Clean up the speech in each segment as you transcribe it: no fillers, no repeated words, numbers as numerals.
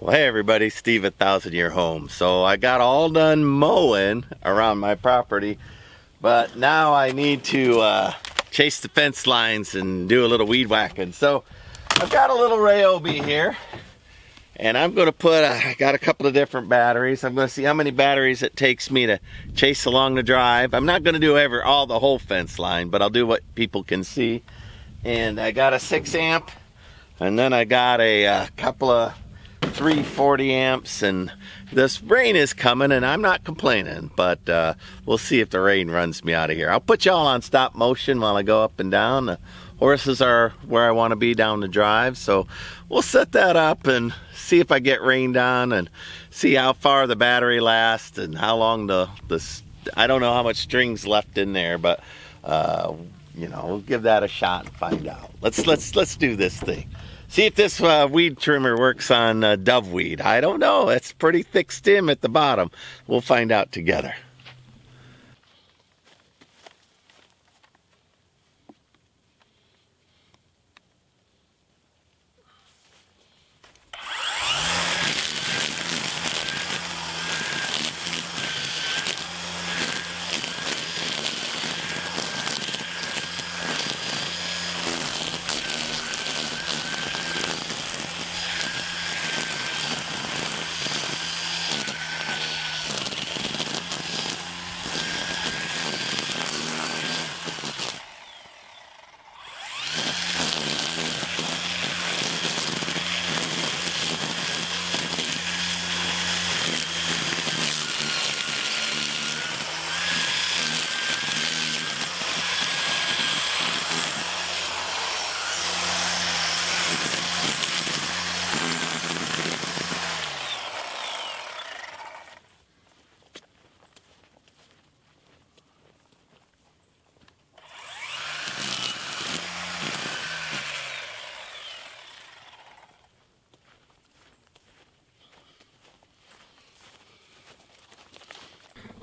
Well, hey everybody, Steve at 1000-Year Home. So I got all done mowing around my property, but now I need to chase the fence lines and do a little weed whacking. So I've got a little Ryobi here, and I'm going to put, I got a couple of different batteries. I'm going to see how many batteries it takes me to chase along the drive. I'm not going to do the whole fence line, but I'll do what people can see. And I got a 6 amp, and then I got a couple of 340 amps, and this rain is coming and I'm not complaining, but we'll see if the rain runs me out of here. I'll put y'all on stop motion while I go up and down. The horses are where I want to be down the drive, so we'll set that up and see if I get rained on and see how far the battery lasts and how long the I don't know how much string's left in there, but you know, we'll give that a shot and find out. Let's do this thing. See if this weed trimmer works on doveweed. I don't know. It's pretty thick stem at the bottom. We'll find out together.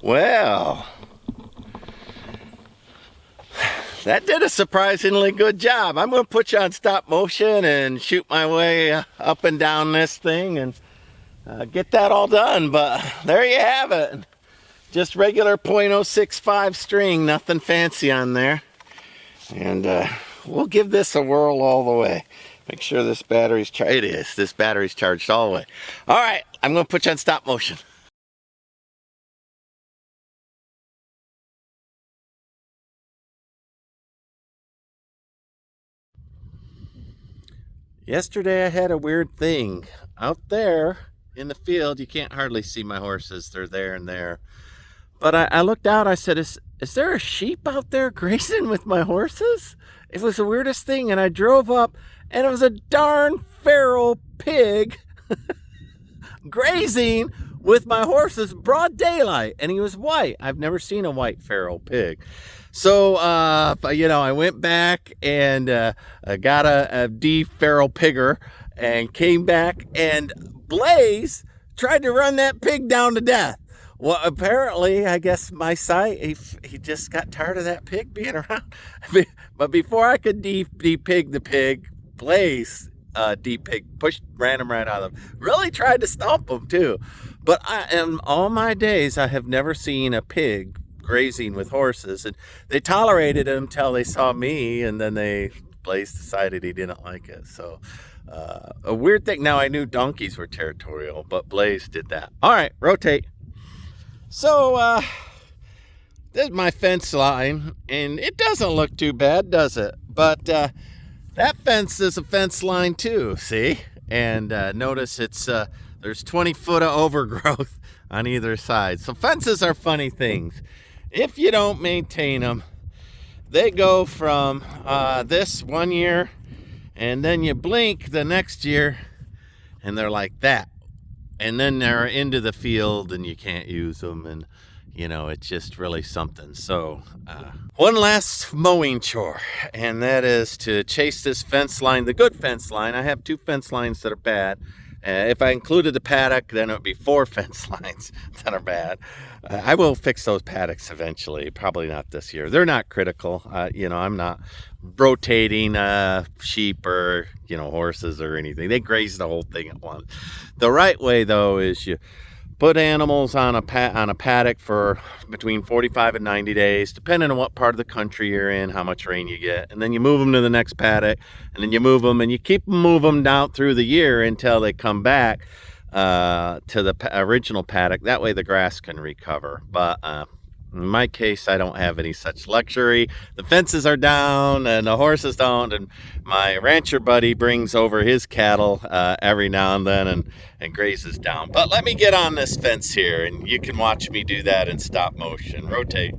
Well, that did a surprisingly good job. I'm going to put you on stop motion and shoot my way up and down this thing and get that all done. But there you have it. Just regular .065 string, nothing fancy on there. And we'll give this a whirl all the way. Make sure this battery's charged. It is. This battery's charged all the way. All right, I'm going to put you on stop motion. Yesterday I had a weird thing. Out there in the field, you can't hardly see my horses. They're there and there. But I looked out, I said, is there a sheep out there grazing with my horses? It was the weirdest thing, and I drove up, and it was a darn feral pig grazing with my horses, broad daylight, and he was white. I've never seen a white feral pig. So, you know, I went back and I got a feral pigger and came back, and Blaze tried to run that pig down to death. Well, apparently, I guess my sight, he just got tired of that pig being around. But before I could de-pig the pig, Blaze de-pig, ran him right out of him. Really tried to stomp him too. But in all my days, I have never seen a pig grazing with horses, and they tolerated him till they saw me, and then Blaze decided he didn't like it. So a weird thing. Now I knew donkeys were territorial, but Blaze did that. All right, rotate. So this is my fence line, and it doesn't look too bad, does it? But that fence is a fence line too, see? And notice it's there's 20 foot of overgrowth on either side. So fences are funny things. If you don't maintain them, they go from this one year, and then you blink the next year, and they're like that. And then they're into the field, and you can't use them, and you know, it's just really something. So one last mowing chore, and that is to chase this fence line, the good fence line. I have 2 fence lines that are bad. If I included the paddock, then it would be 4 fence lines that are bad. I will fix those paddocks eventually, probably not this year. They're not critical. You know, I'm not rotating sheep or, you know, horses or anything. They graze the whole thing at once. The right way, though, is you put animals on a paddock for between 45 and 90 days, depending on what part of the country you're in, how much rain you get. And then you move them to the next paddock, and then you move them, and you keep moving them down through the year until they come back to the original paddock. That way the grass can recover. But in my case, I don't have any such luxury. The fences are down and the horses don't, and my rancher buddy brings over his cattle every now and then and grazes down. But let me get on this fence here, and you can watch me do that in stop motion. Rotate.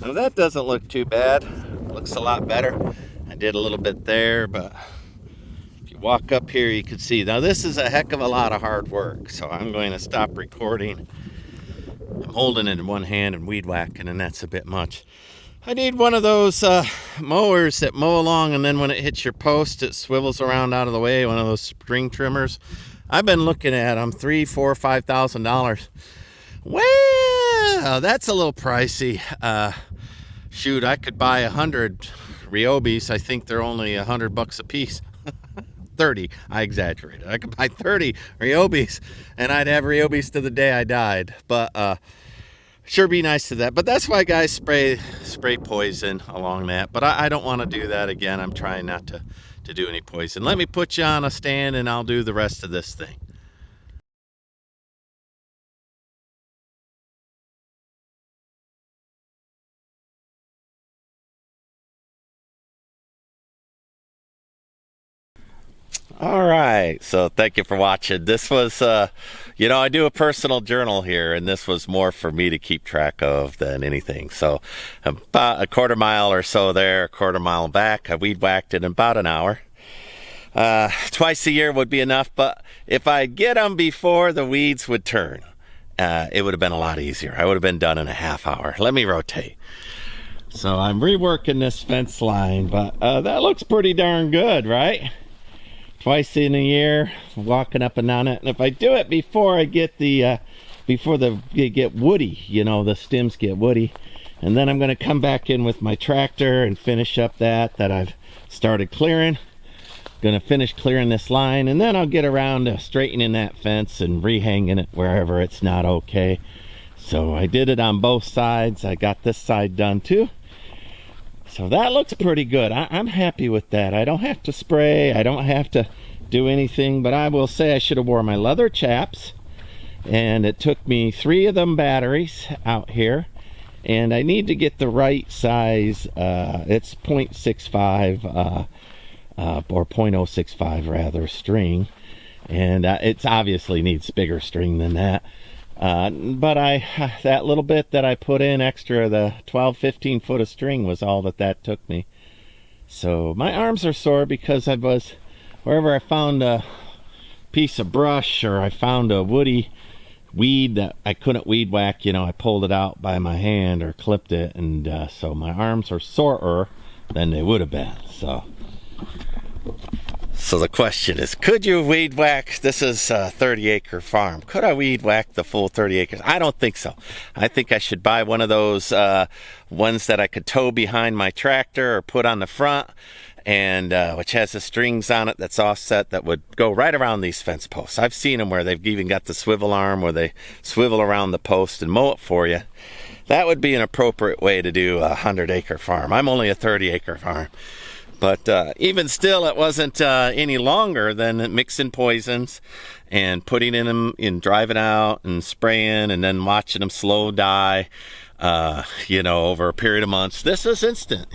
Now that doesn't look too bad. Looks a lot better. I did a little bit there, but if you walk up here, you can see. Now this is a heck of a lot of hard work, so I'm going to stop recording. I'm holding it in one hand and weed whacking, and that's a bit much. I need one of those mowers that mow along, and then when it hits your post, it swivels around out of the way. One of those string trimmers. I've been looking at them, $3,000, $4,000, $5,000. Well, that's a little pricey. Shoot, I could buy 100 Ryobis. I think they're only $100 a piece. 30, I exaggerated. I could buy 30 Ryobis, and I'd have Ryobis to the day I died. But sure be nice to that. But that's why guys spray poison along that. But I don't want to do that again. I'm trying not to do any poison. Let me put you on a stand, and I'll do the rest of this thing. All right, so thank you for watching. This was, you know, I do a personal journal here, and this was more for me to keep track of than anything. So about a quarter mile or so there, a quarter mile back, I weed whacked it in about an hour. Twice a year would be enough, but if I get them before the weeds would turn, it would have been a lot easier. I would have been done in a half hour. Let me rotate. So I'm reworking this fence line, but that looks pretty darn good, right? Twice in a year, walking up and down it. And if I do it before I get the they get woody, you know, the stems get woody, and then I'm going to come back in with my tractor and finish up that I've started clearing. Going to finish clearing this line, and then I'll get around to straightening that fence and rehanging it wherever it's not okay. So I did it on both sides. I got this side done too. So that looks pretty good. I'm happy with that. I don't have to spray. I don't have to do anything. But I will say I should have wore my leather chaps. And it took me 3 of them batteries out here. And I need to get the right size. It's 0.65 or 0.065 rather string. And it obviously needs bigger string than that. But that little bit that I put in extra, the 12-15 foot of string, was all that took me. So my arms are sore because I was, wherever I found a piece of brush or I found a woody weed that I couldn't weed whack, you know, I pulled it out by my hand or clipped it, and so my arms are sorer than they would have been. So the question is, could you weed whack? This is a 30-acre farm. Could I weed whack the full 30 acres? I don't think so. I think I should buy one of those ones that I could tow behind my tractor or put on the front, and which has the strings on it that's offset that would go right around these fence posts. I've seen them where they've even got the swivel arm where they swivel around the post and mow it for you. That would be an appropriate way to do a 100-acre farm. I'm only a 30-acre farm. But even still, it wasn't any longer than mixing poisons and putting in them and driving out and spraying and then watching them slow die, over a period of months. This is instant,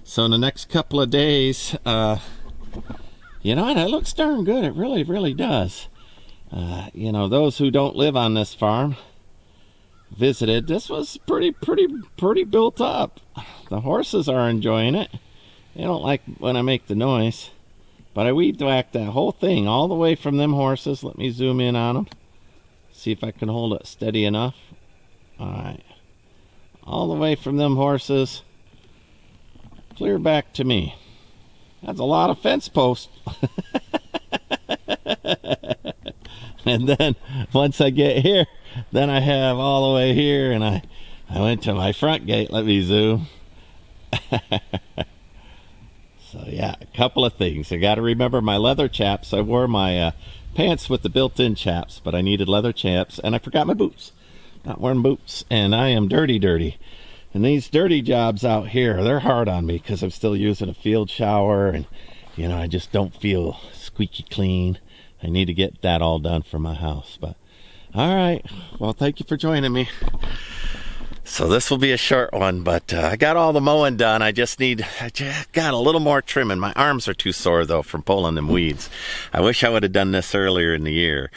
So in the next couple of days, and it looks darn good. It really, really does. Those who don't live on this farm visited. This was pretty built up. The horses are enjoying it. They don't like when I make the noise, but I weed whacked that whole thing all the way from them horses. Let me zoom in on them, see if I can hold it steady enough. All right, all the way from them horses clear back to me. That's a lot of fence posts. And then once I get here, then I have all the way here, and I went to my front gate. Let me zoom. So yeah, a couple of things. I got to remember my leather chaps. I wore my pants with the built-in chaps, but I needed leather chaps, and I forgot my boots. Not wearing boots, and I am dirty. And these dirty jobs out here, they're hard on me because I'm still using a field shower, and I just don't feel squeaky clean. I need to get that all done for my house. But all right, well, thank you for joining me. So this will be a short one, but I got all the mowing done. I just got a little more trimming. My arms are too sore, though, from pulling them weeds. I wish I would have done this earlier in the year.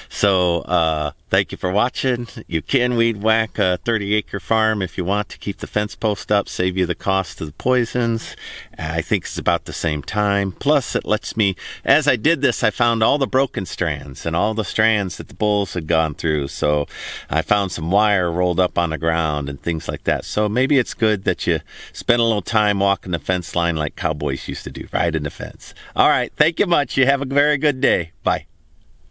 So thank you for watching. You can weed whack a 30-acre farm if you want to keep the fence post up, save you the cost of the poisons. I think it's about the same time. Plus, it lets me, as I did this, I found all the broken strands and all the strands that the bulls had gone through. So I found some wire rolled up on the ground and things like that. So maybe it's good that you spend a little time walking the fence line like cowboys used to do, riding the fence. All right. Thank you much. You have a very good day. Bye.